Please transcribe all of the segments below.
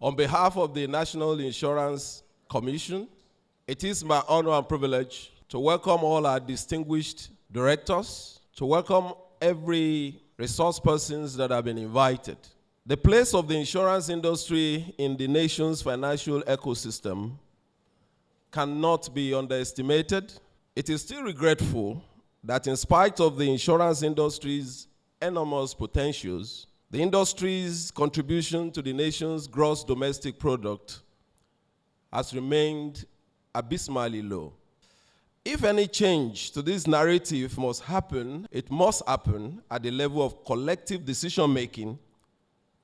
On behalf of the National Insurance Commission, it is my honor and privilege to welcome all our distinguished directors, to welcome every resource persons that have been invited. The place of the insurance industry in the nation's financial ecosystem cannot be underestimated. It is still regretful that in spite of the insurance industry's enormous potentials, the industry's contribution to the nation's gross domestic product has remained abysmally low. If any change to this narrative must happen, it must happen at the level of collective decision-making,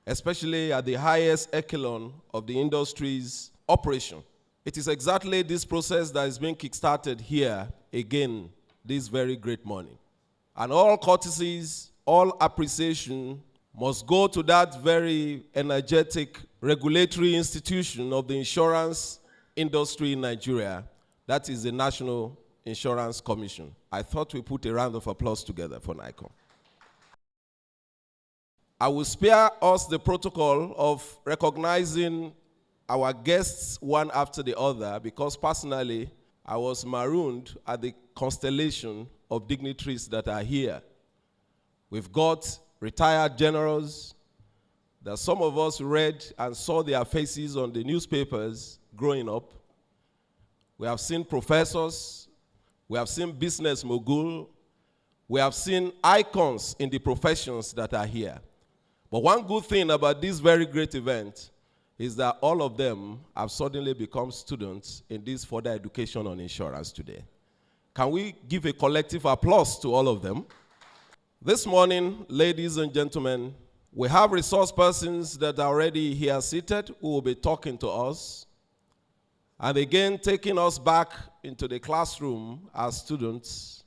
especially at the highest echelon of the industry's operation. It is exactly this process that is being kickstarted here again this very great morning. And all courtesies, all appreciation must go to that very energetic regulatory institution of the insurance industry in Nigeria. That is the National Insurance Commission. I thought we put a round of applause together for NICOM. I will spare us the protocol of recognizing our guests one after the other because personally, I was marooned at the constellation of dignitaries that are here. We've got retired generals that some of us read and saw their faces on the newspapers growing up. We have seen professors, we have seen business mogul, we have seen icons in the professions that are here. But one good thing about this very great event is that all of them have suddenly become students in this further education on insurance today. Can we give a collective applause to all of them? This morning, ladies and gentlemen, we have resource persons that are already here seated who will be talking to us. And again, taking us back into the classroom as students.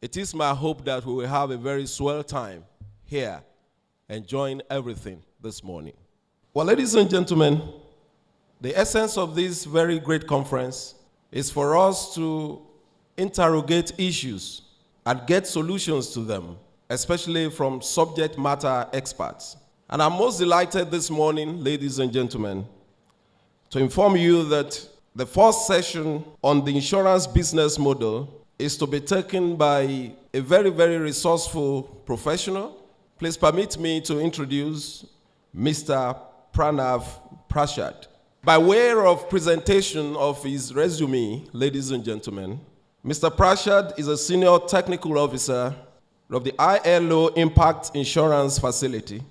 It is my hope that we will have a very swell time here, enjoying everything this morning. Well, ladies and gentlemen, the essence of this very great conference is for us to interrogate issues and get solutions to them, especially from subject matter experts. And I'm most delighted this morning, ladies and gentlemen, to inform you that the first session on the insurance business model is to be taken by a very, very resourceful professional. Please permit me to introduce Mr. Pranav Prashad. By way of presentation of his resume, ladies and gentlemen, Mr. Prashad is a senior technical officer of the ILO Impact Insurance Facility.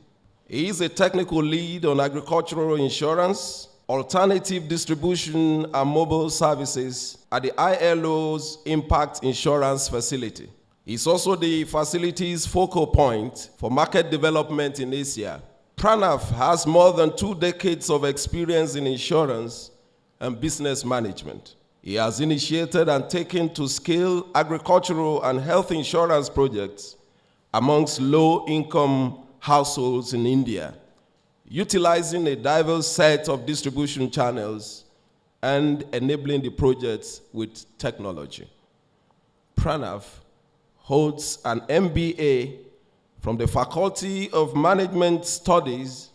He is a technical lead on agricultural insurance, alternative distribution, and mobile services at the ILO's Impact Insurance Facility. He's also the facility's focal point for market development in Asia. Pranav has more than 2 decades of experience in insurance and business management. He has initiated and taken to scale agricultural and health insurance projects amongst low-income households in India, utilizing a diverse set of distribution channels and enabling the projects with technology. Pranav holds an MBA from the Faculty of Management Studies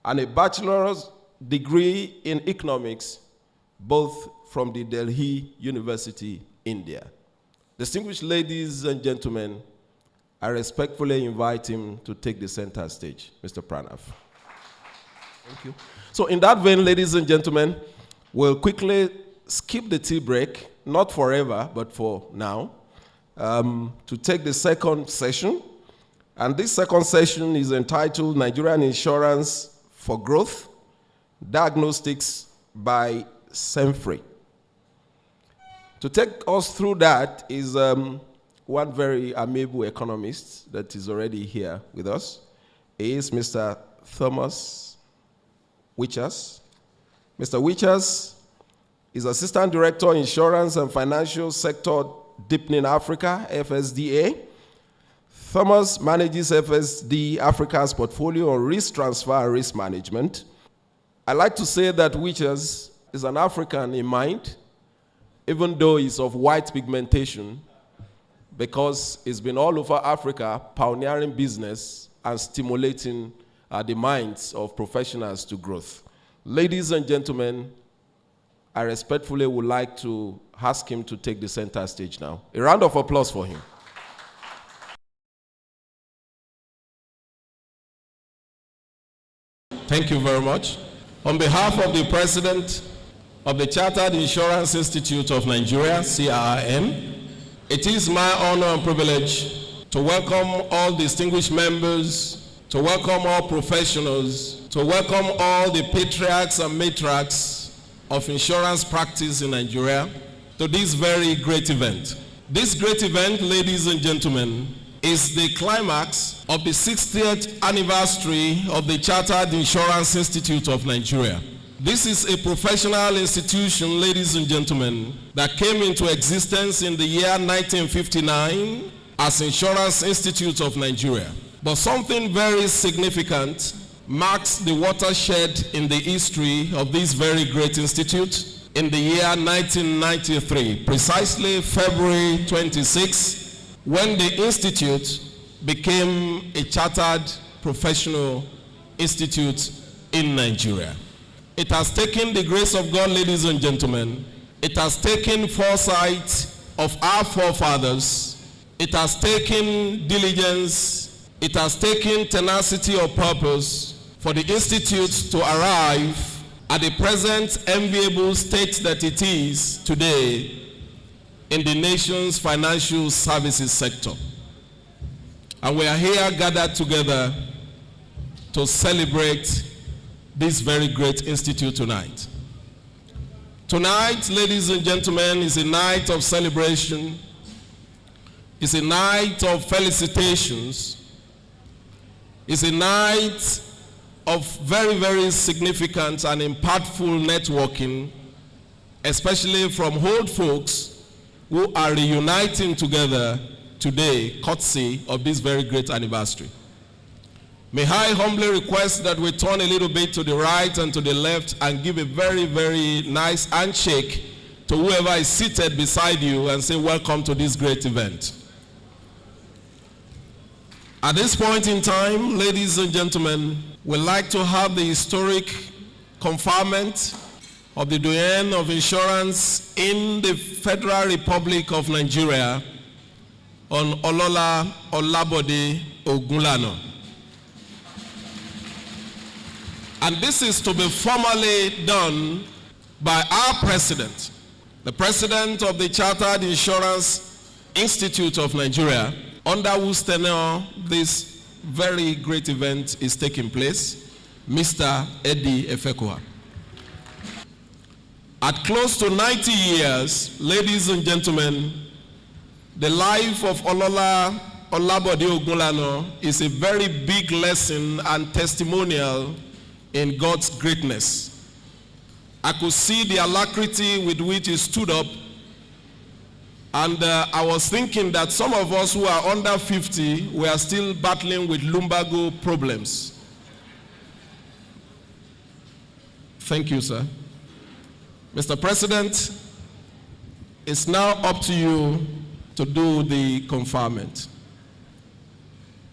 and a bachelor's degree in economics, both from the Delhi University, India. Distinguished ladies and gentlemen, I respectfully invite him to take the center stage. Mr. Pranav. Thank you. So in that vein, ladies and gentlemen, we'll quickly skip the tea break, not forever, but for now, to take the second session. And this second session is entitled Nigerian Insurance for Growth, Diagnostics by Semfree. To take us through that is one very amiable economist that is already here with us. He is Mr. Thomas Wichers. Mr. Wichers is Assistant Director, Insurance and Financial Sector, Deepening Africa, FSDA. Thomas manages FSD Africa's portfolio on risk transfer and risk management. I like to say that Wichers is an African in mind, even though he's of white pigmentation, because he's been all over Africa pioneering business and stimulating the minds of professionals to growth. Ladies and gentlemen, I respectfully would like to ask him to take the center stage now. A round of applause for him. Thank you very much. On behalf of the President of the Chartered Insurance Institute of Nigeria, CIIN, it is my honor and privilege to welcome all distinguished members, to welcome all professionals, to welcome all the patriarchs and matriarchs of insurance practice in Nigeria to this very great event. This great event, ladies and gentlemen, is the climax of the 60th anniversary of the Chartered Insurance Institute of Nigeria. This is a professional institution, ladies and gentlemen, that came into existence in the year 1959 as Insurance Institute of Nigeria. But something very significant marks the watershed in the history of this very great institute in the year 1993, precisely February 26, when the institute became a chartered professional institute in Nigeria. It has taken the grace of God, ladies and gentlemen. It has taken foresight of our forefathers. It has taken diligence. It has taken tenacity of purpose for the institute to arrive at the present enviable state that it is today in the nation's financial services sector. And we are here gathered together to celebrate this very great institute tonight. Tonight, ladies and gentlemen, is a night of celebration. It's a night of felicitations. It's a night of very, very significant and impactful networking, especially from old folks who are reuniting together today, courtesy of this very great anniversary. May I humbly request that we turn a little bit to the right and to the left and give a very, very nice handshake to whoever is seated beside you and say, welcome to this great event. At this point in time, ladies and gentlemen, we'd like to have the historic conferment of the Doyen of Insurance in the Federal Republic of Nigeria on Olola Olabode Ogunlana. And this is to be formally done by our president, the president of the Chartered Insurance Institute of Nigeria, under whose tenure this very great event is taking place, Mr. Eddie Efekoha. At close to 90 years, ladies and gentlemen, the life of Olola Olabode Ogunlana is a very big lesson and testimonial in God's greatness. I could see the alacrity with which he stood up, and I was thinking that some of us who are under 50 were still battling with lumbago problems. Thank you, sir. Mr. President, it's now up to you to do the conferment.